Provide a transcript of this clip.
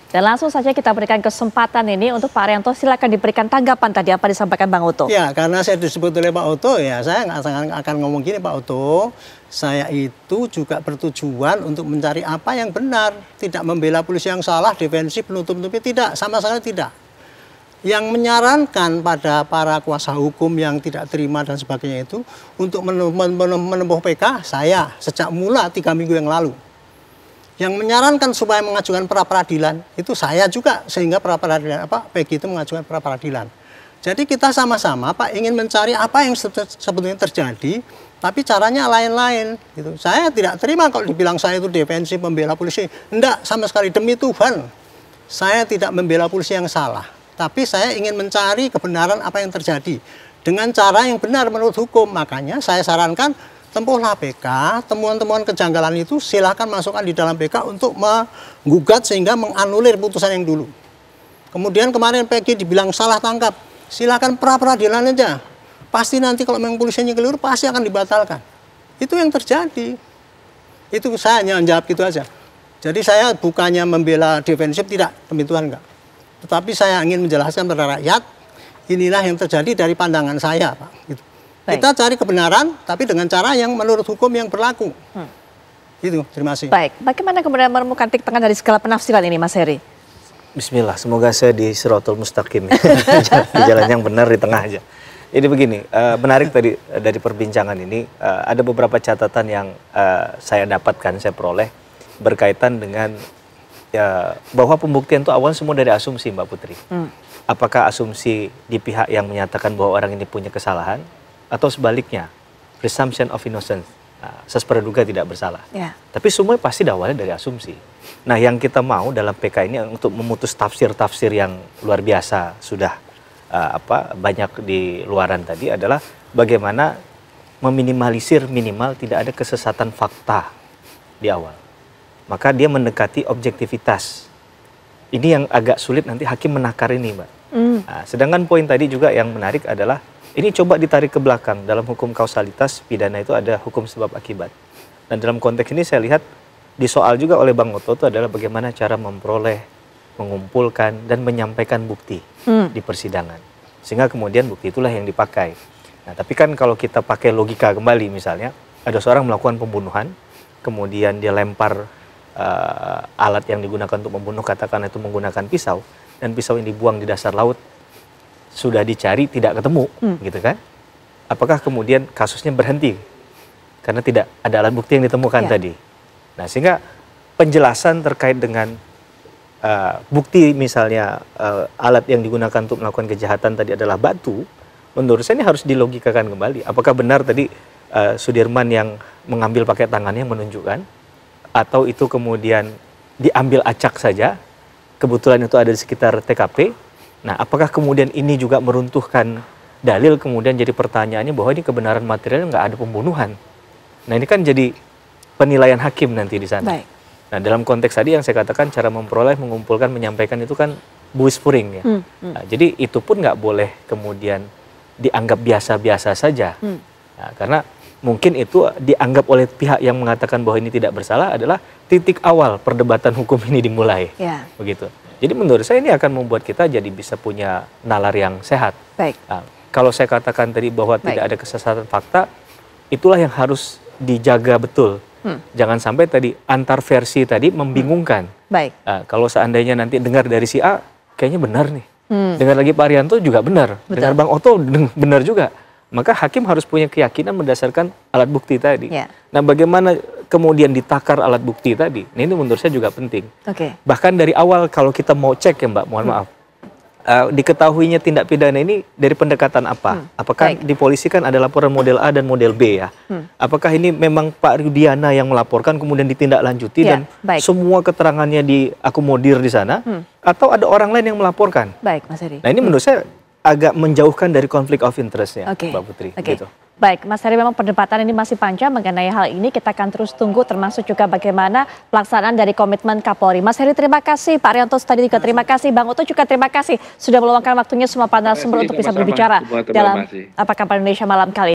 Dan langsung saja kita berikan kesempatan ini untuk Pak Arianto, silakan diberikan tanggapan tadi apa disampaikan Bang Oto. Ya, karena saya disebut oleh Pak Oto, ya saya akan ngomong gini Pak Oto, saya itu juga bertujuan untuk mencari apa yang benar, tidak membela polisi yang salah, defensif, menutup-nutupi, tidak, sama sekali tidak. Yang menyarankan pada para kuasa hukum yang tidak terima dan sebagainya itu untuk menempuh PK, saya sejak mula 3 minggu yang lalu. Yang menyarankan supaya mengajukan pra-peradilan itu saya juga, sehingga pra-peradilan PG itu mengajukan pra-peradilan. Jadi kita sama-sama Pak ingin mencari apa yang sebetulnya terjadi, tapi caranya lain-lain gitu. Saya tidak terima kalau dibilang saya itu defensif membela polisi. Enggak, sama sekali, demi Tuhan. Saya tidak membela polisi yang salah, tapi saya ingin mencari kebenaran apa yang terjadi dengan cara yang benar menurut hukum. Makanya saya sarankan tempuhlah PK, temuan-temuan kejanggalan itu silahkan masukkan di dalam PK untuk menggugat sehingga menganulir putusan yang dulu. Kemudian kemarin PG dibilang salah tangkap, silahkan pra-peradilan aja. Pasti nanti kalau memang polisinya keliru pasti akan dibatalkan. Itu yang terjadi. Itu saya hanya menjawab gitu aja. Jadi saya bukannya membela defensif, tidak, demi Tuhan enggak. Tetapi saya ingin menjelaskan pada rakyat, inilah yang terjadi dari pandangan saya Pak. Gitu. Kita cari kebenaran, tapi dengan cara yang menurut hukum yang berlaku. Itu, terima kasih. Baik, bagaimana kemudian menemukan titik tengah dari segala penafsiran ini, Mas Heri? Bismillah, semoga saya di Siratul Mustaqim, di jalan yang benar di tengah aja. Jadi begini, menarik tadi dari perbincangan ini, ada beberapa catatan yang saya dapatkan, saya peroleh, berkaitan dengan bahwa pembuktian itu awal semua dari asumsi, Mbak Putri. Apakah asumsi di pihak yang menyatakan bahwa orang ini punya kesalahan, atau sebaliknya, presumption of innocence, asas praduga tidak bersalah. Tapi semua pasti awalnya dari asumsi. Nah, yang kita mau dalam PK ini untuk memutus tafsir-tafsir yang luar biasa sudah banyak di luaran tadi adalah bagaimana meminimalisir minimal tidak ada kesesatan fakta di awal. Maka dia mendekati objektivitas. Ini yang agak sulit nanti hakim menakar ini, Mbak. Nah, sedangkan poin tadi juga yang menarik adalah ini coba ditarik ke belakang. Dalam hukum kausalitas pidana itu ada hukum sebab akibat. Dan dalam konteks ini saya lihat disoal juga oleh Bang Oto itu adalah bagaimana cara memperoleh, mengumpulkan, dan menyampaikan bukti di persidangan. Sehingga kemudian bukti itulah yang dipakai. Nah, tapi kan kalau kita pakai logika kembali misalnya, ada seorang melakukan pembunuhan, kemudian dia lempar alat yang digunakan untuk membunuh, katakan itu menggunakan pisau, dan pisau ini dibuang di dasar laut, sudah dicari tidak ketemu, gitu kan? Apakah kemudian kasusnya berhenti karena tidak ada alat bukti yang ditemukan tadi? Nah, sehingga penjelasan terkait dengan bukti misalnya alat yang digunakan untuk melakukan kejahatan tadi adalah batu, menurut saya ini harus dilogikakan kembali. Apakah benar tadi Sudirman yang mengambil pakai tangannya menunjukkan, atau itu kemudian diambil acak saja, kebetulan itu ada di sekitar TKP. Nah, apakah kemudian ini juga meruntuhkan dalil, kemudian jadi pertanyaannya bahwa ini kebenaran material nggak ada pembunuhan. Nah, ini kan jadi penilaian hakim nanti di sana. Nah, dalam konteks tadi yang saya katakan cara memperoleh, mengumpulkan, menyampaikan itu kan buis puring ya. Nah, jadi itu pun nggak boleh kemudian dianggap biasa-biasa saja. Nah, karena mungkin itu dianggap oleh pihak yang mengatakan bahwa ini tidak bersalah adalah titik awal perdebatan hukum ini dimulai. Begitu. Jadi menurut saya ini akan membuat kita jadi bisa punya nalar yang sehat. Nah, kalau saya katakan tadi bahwa tidak ada kesesatan fakta, itulah yang harus dijaga betul. Jangan sampai tadi antar versi tadi membingungkan. Kalau seandainya nanti dengar dari si A, kayaknya benar nih. Dengar lagi Pak Arianto juga benar. Dengar Bang Oto benar juga. Maka hakim harus punya keyakinan berdasarkan alat bukti tadi. Nah, bagaimana kemudian ditakar alat bukti tadi? Nah, ini menurut saya juga penting. Bahkan dari awal kalau kita mau cek ya Mbak, mohon maaf, diketahuinya tindak pidana ini dari pendekatan apa? Apakah di polisi kan ada laporan model A dan model B ya? Apakah ini memang Pak Rudiana yang melaporkan kemudian ditindaklanjuti dan semua keterangannya diakomodir di sana? Atau ada orang lain yang melaporkan? Mas Heri. Nah, ini menurut saya agak menjauhkan dari konflik of interest ya, Mbak Putri. Gitu. Baik, Mas Heri, memang perdebatan ini masih panjang mengenai hal ini. Kita akan terus tunggu, termasuk juga bagaimana pelaksanaan dari komitmen Kapolri. Mas Heri, terima kasih. Pak Arianto tadi juga terima kasih. Bang Oto juga terima kasih sudah meluangkan waktunya semua panel sumber untuk bisa berbicara dalam Apa Kabar Indonesia malam kali ini.